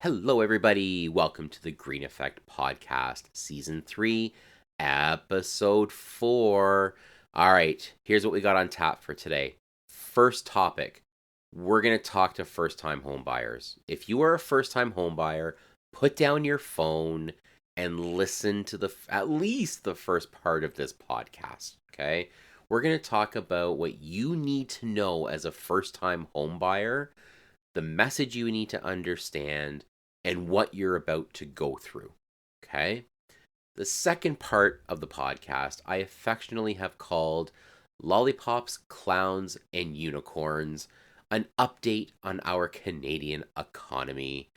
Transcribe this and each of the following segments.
Hello, everybody. Welcome to the Green Effect Podcast, Season 3, Episode 4. All right, here's what we got on tap for today. First topic, we're going to talk to first-time home buyers. If you are a first-time home buyer, put down your phone and listen to at least the first part of this podcast, okay? We're going to talk about what you need to know as a first-time home buyer, the message you need to understand, and what you're about to go through. Okay? The second part of the podcast I affectionately have called Lollipops, Clowns, and Unicorns, an update on our Canadian economy.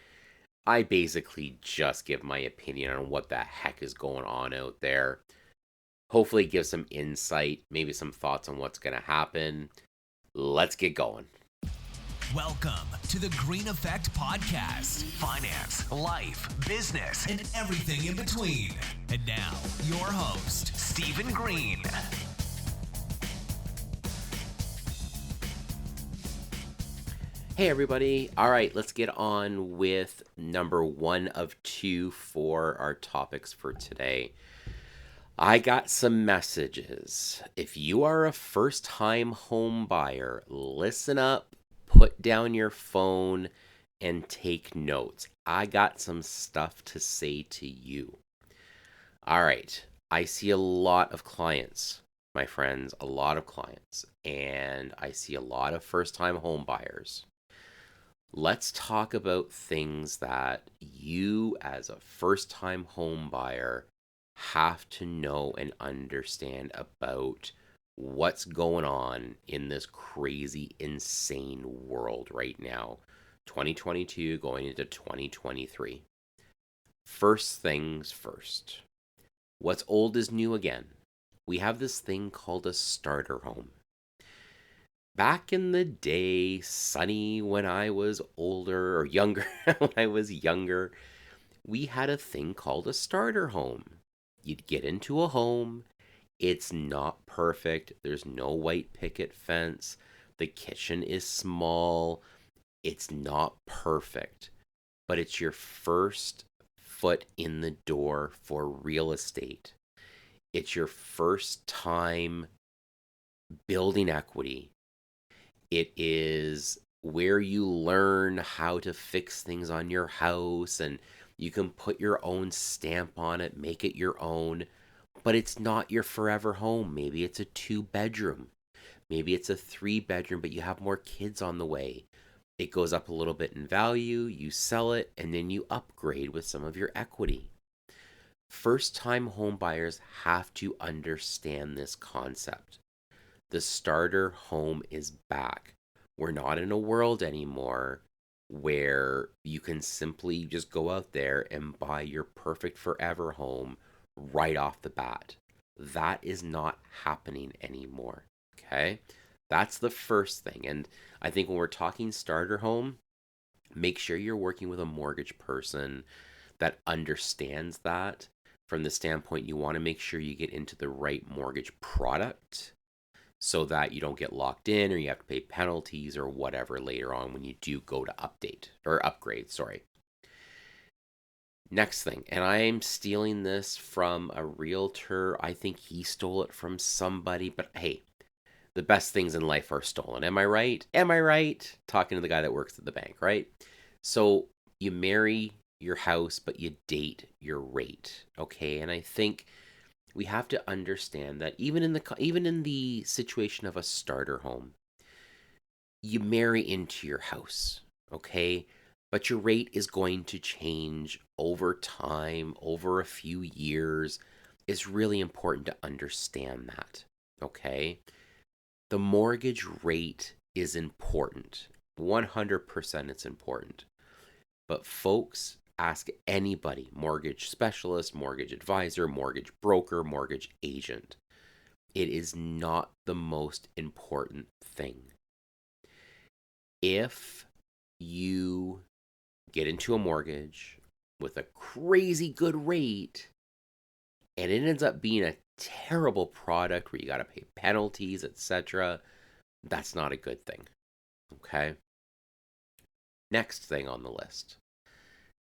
I basically just give my opinion on what the heck is going on out there. Hopefully, give some insight, maybe some thoughts on what's going to happen. Let's get going. Welcome to the Green Effect Podcast. Finance, life, business, and everything in between. And now, your host, Stephen Green. Hey everybody. All right, let's get on with number 1 of 2 for our topics for today. I got some messages. If you are a first-time home buyer, listen up. Put down your phone and take notes. I got some stuff to say to you. All right. I see a lot of clients, my friends, a lot of clients, and I see a lot of first-time home buyers. Let's talk about things that you as a first-time home buyer have to know and understand about what's going on in this crazy, insane world right now. 2022 going into 2023. First things first. What's old is new again. We have this thing called a starter home. Back in the day, Sonny, when I was older or younger, when I was younger, we had a thing called a starter home. You'd get into a home. It's not perfect. There's no white picket fence. The kitchen is small. It's not perfect. But it's your first foot in the door for real estate. It's your first time building equity. It is where you learn how to fix things on your house and you can put your own stamp on it, make it your own. But it's not your forever home. Maybe it's a 2-bedroom. Maybe it's a 3-bedroom, but you have more kids on the way. It goes up a little bit in value, you sell it, and then you upgrade with some of your equity. First-time home buyers have to understand this concept. The starter home is back. We're not in a world anymore where you can simply just go out there and buy your perfect forever home right off the bat. That is not happening anymore. Okay? That's the first thing. And I think when we're talking starter home, make sure you're working with a mortgage person that understands that. From the standpoint, you want to make sure you get into the right mortgage product so that you don't get locked in or you have to pay penalties or whatever later on when you do go to upgrade. Next thing, and I'm stealing this from a realtor. I think he stole it from somebody, but hey, the best things in life are stolen. Am I right? Am I right? Talking to the guy that works at the bank, right? So you marry your house, but you date your rate, okay? And I think we have to understand that even in the situation of a starter home, you marry into your house, okay? But your rate is going to change over time, over a few years. It's really important to understand that, okay? The mortgage rate is important. 100% it's important. But folks, ask anybody, mortgage specialist, mortgage advisor, mortgage broker, mortgage agent. It is not the most important thing. If you get into a mortgage with a crazy good rate and it ends up being a terrible product where you got to pay penalties, etc., that's not a good thing. Okay? Next thing on the list.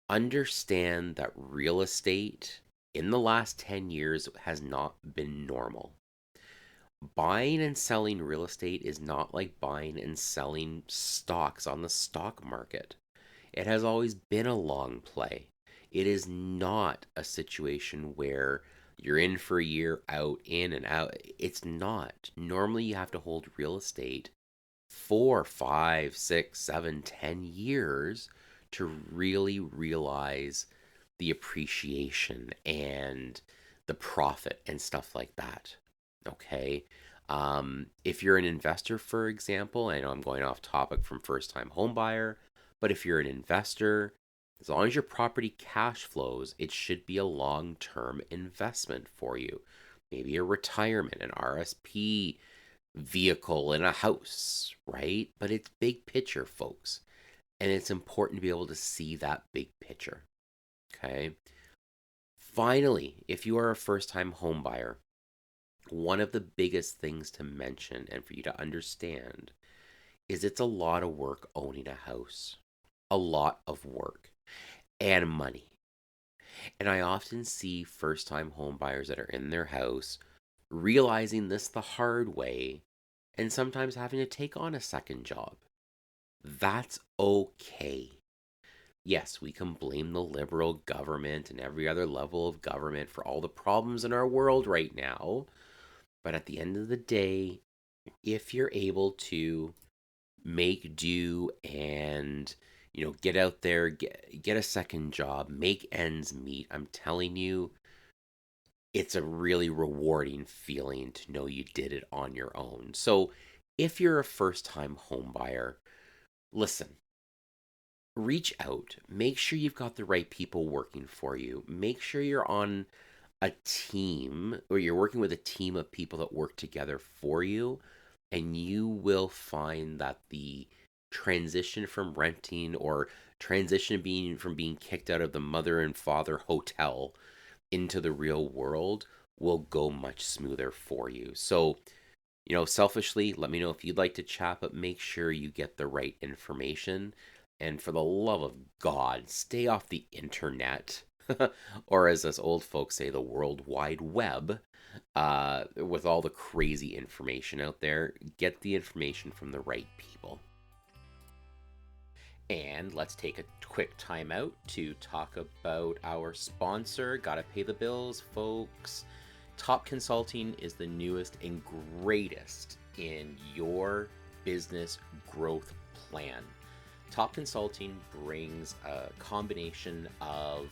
Understand that real estate in the last 10 years has not been normal. Buying and selling real estate is not like buying and selling stocks on the stock market. It has always been a long play. It is not a situation where you're in for a year, out, in and out. It's not. Normally, you have to hold real estate 4, 5, 6, 7, 10 years to really realize the appreciation and the profit and stuff like that. Okay. If you're an investor, for example, I know I'm going off topic from first time home buyer, but if you're an investor, as long as your property cash flows, it should be a long term investment for you. Maybe a retirement, an RSP vehicle in a house, right? But it's big picture, folks. And it's important to be able to see that big picture. Okay. Finally, if you are a first time home buyer, one of the biggest things to mention and for you to understand is it's a lot of work owning a house, a lot of work and money. And I often see first time home buyers that are in their house realizing this the hard way and sometimes having to take on a second job. That's okay. Yes, we can blame the liberal government and every other level of government for all the problems in our world right now. But at the end of the day, if you're able to make do and get out there, get a second job, make ends meet, I'm telling you, it's a really rewarding feeling to know you did it on your own. So if you're a first time home buyer, listen, reach out, make sure you've got the right people working for you, make sure you're on a team or you're working with a team of people that work together for you, and you will find that the transition from renting or transition being from being kicked out of the mother and father hotel into the real world will go much smoother for you. So, selfishly, let me know if you'd like to chat, but make sure you get the right information. And for the love of God, stay off the internet, or as us old folks say, the World Wide Web, with all the crazy information out there. Get the information from the right people. And let's take a quick time out to talk about our sponsor. Gotta pay the bills, folks. Top Consulting is the newest and greatest in your business growth plan. Top Consulting brings a combination of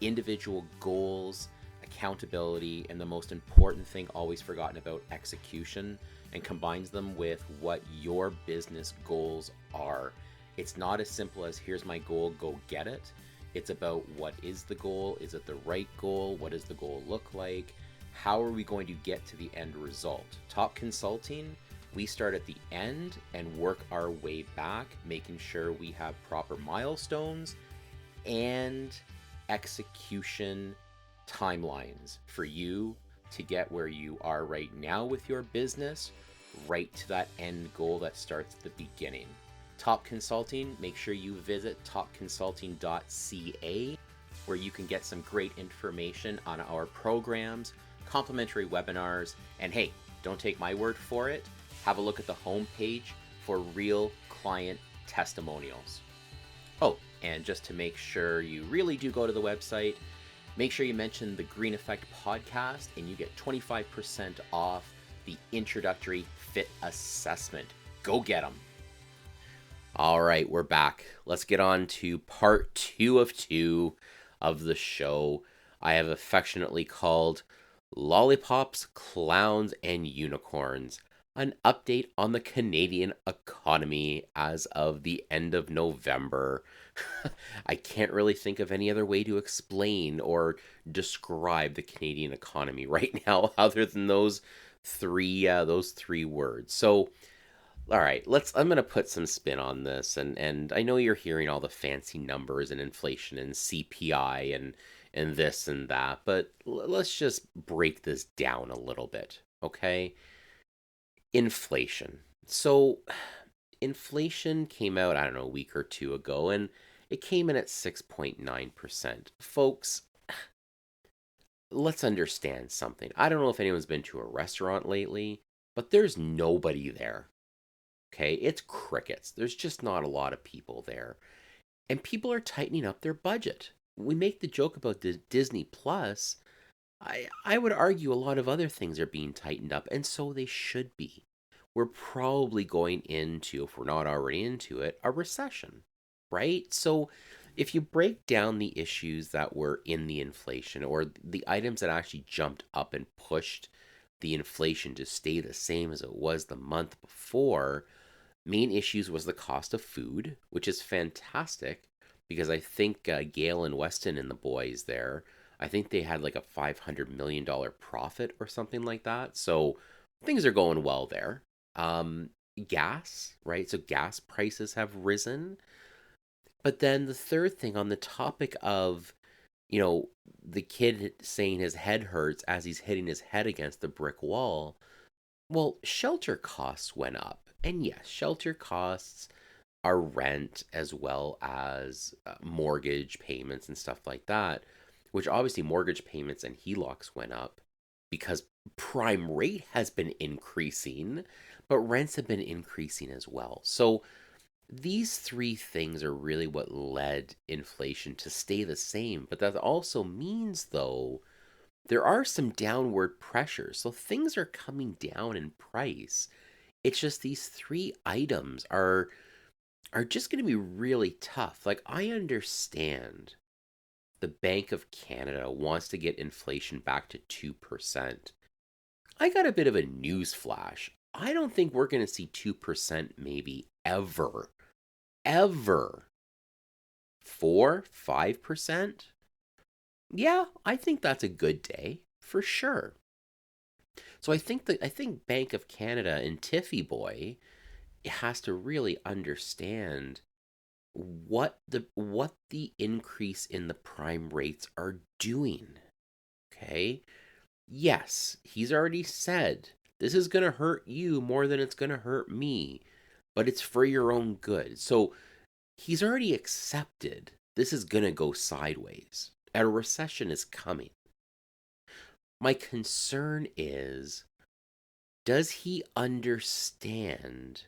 individual goals, accountability, and the most important thing always forgotten about, execution, and combines them with what your business goals are. It's not as simple as here's my goal, go get it. It's about what is the goal? Is it the right goal? What does the goal look like? How are we going to get to the end result? Top Consulting, we start at the end and work our way back, making sure we have proper milestones and execution timelines for you to get where you are right now with your business, right to that end goal that starts at the beginning. Top Consulting, make sure you visit topconsulting.ca, where you can get some great information on our programs, complimentary webinars, and hey, don't take my word for it. Have a look at the homepage for real client testimonials. Oh, and just to make sure you really do go to the website, make sure you mention the Green Effect podcast and you get 25% off the introductory fit assessment. Go get them. All right, we're back. Let's get on to part 2 of 2 of the show. I have affectionately called Lollipops, Clowns, and Unicorns, an update on the Canadian economy as of the end of November. I can't really think of any other way to explain or describe the Canadian economy right now other than those three words. So, all right, I'm going to put some spin on this, and I know you're hearing all the fancy numbers and inflation and CPI and this and that, but let's just break this down a little bit, okay? Inflation. So, inflation came out, I don't know, a week or two ago, and It came in at 6.9%. Folks, let's understand something. I don't know if anyone's been to a restaurant lately, but there's nobody there. Okay, it's crickets. There's just not a lot of people there. And people are tightening up their budget. We make the joke about Disney Plus. I would argue a lot of other things are being tightened up, and so they should be. We're probably going into, if we're not already into it, a recession, right? So if you break down the issues that were in the inflation, or the items that actually jumped up and pushed the inflation to stay the same as it was the month before, main issues was the cost of food, which is fantastic because I think Gail and Weston and the boys there, I think they had like a $500 million profit or something like that. So things are going well there. Um, Gas, right? So gas prices have risen. But then the third thing on the topic of, you know, the kid saying his head hurts as he's hitting his head against the brick wall. Well, shelter costs went up. And yes, shelter costs are rent as well as mortgage payments and stuff like that, which obviously mortgage payments and HELOCs went up because prime rate has been increasing, but rents have been increasing as well. So these three things are really what led inflation to stay the same. But that also means, though, there are some downward pressures. So things are coming down in price. It's just these three items are just going to be really tough. Like, I understand the Bank of Canada wants to get inflation back to 2%. I got a bit of a news flash. I don't think we're going to see 2% maybe ever. Ever. 4, 5%? Yeah, I think that's a good day for sure. So I think Bank of Canada and Tiffy Boy has to really understand what the increase in the prime rates are doing. Okay? Yes, he's already said this is going to hurt you more than it's going to hurt me, but it's for your own good. So he's already accepted this is going to go sideways. A recession is coming. My concern is, does he understand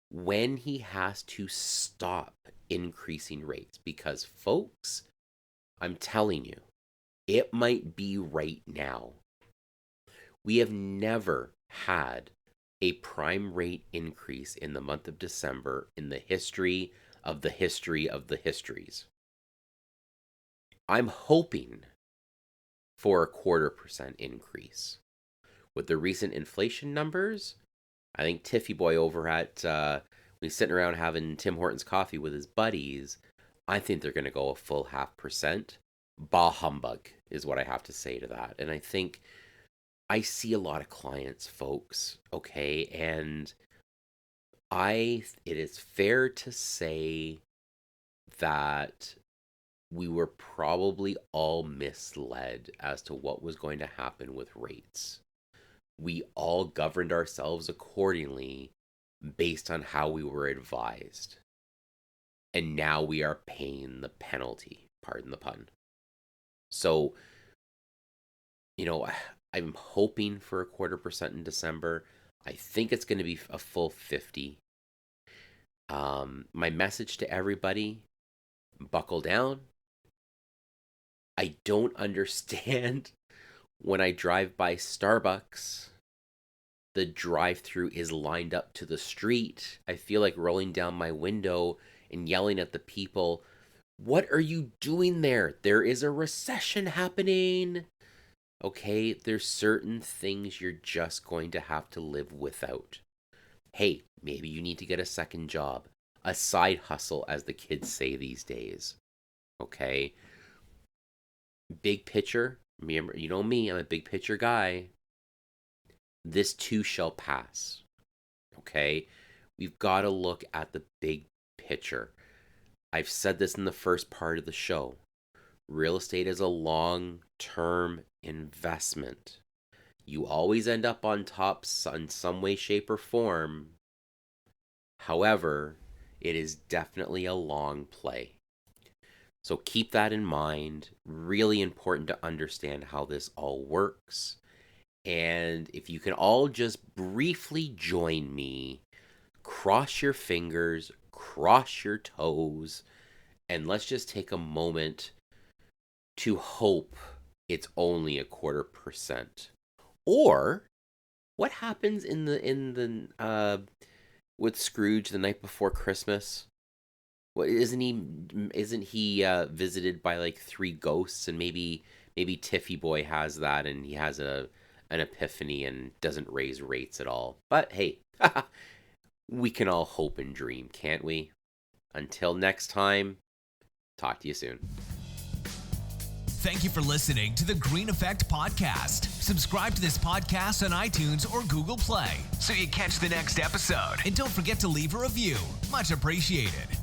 when he has to stop increasing rates? Because, folks, I'm telling you, it might be right now. We have never had a prime rate increase in the month of December in the history of the history of the histories. I'm hoping for a 0.25% increase. With the recent inflation numbers, I think Tiffy Boy over at when he's sitting around having Tim Hortons coffee with his buddies, I think they're going to go a full 0.5%. Bah humbug is what I have to say to that. And I think I see a lot of clients, folks, okay, and it is fair to say that we were probably all misled as to what was going to happen with rates. We all governed ourselves accordingly based on how we were advised. And now we are paying the penalty, pardon the pun. So, you know, I'm hoping for a 0.25% in December. I think it's going to be a full 50. My message to everybody, buckle down. I don't understand when I drive by Starbucks, the drive-through is lined up to the street. I feel like rolling down my window and yelling at the people, "What are you doing there? There is a recession happening." Okay, there's certain things you're just going to have to live without. Hey, maybe you need to get a second job, a side hustle, as the kids say these days. Okay, big picture. Remember, you know me, I'm a big picture guy. This too shall pass. Okay, we've got to look at the big picture. I've said this in the first part of the show. Real estate is a long-term investment. You always end up on top in some way, shape, or form. However, it is definitely a long play. So keep that in mind. Really important to understand how this all works. And if you can all just briefly join me, cross your fingers, cross your toes, and let's just take a moment to hope it's only 1/4%. Or what happens in the with Scrooge the night before Christmas? What isn't he visited by like 3 ghosts, and maybe Tiffy Boy has that and he has an epiphany and doesn't raise rates at all. But hey, we can all hope and dream, can't we? Until next time, talk to you soon. Thank you for listening to the Green Effect Podcast. Subscribe to this podcast on iTunes or Google Play so you catch the next episode. And don't forget to leave a review. Much appreciated.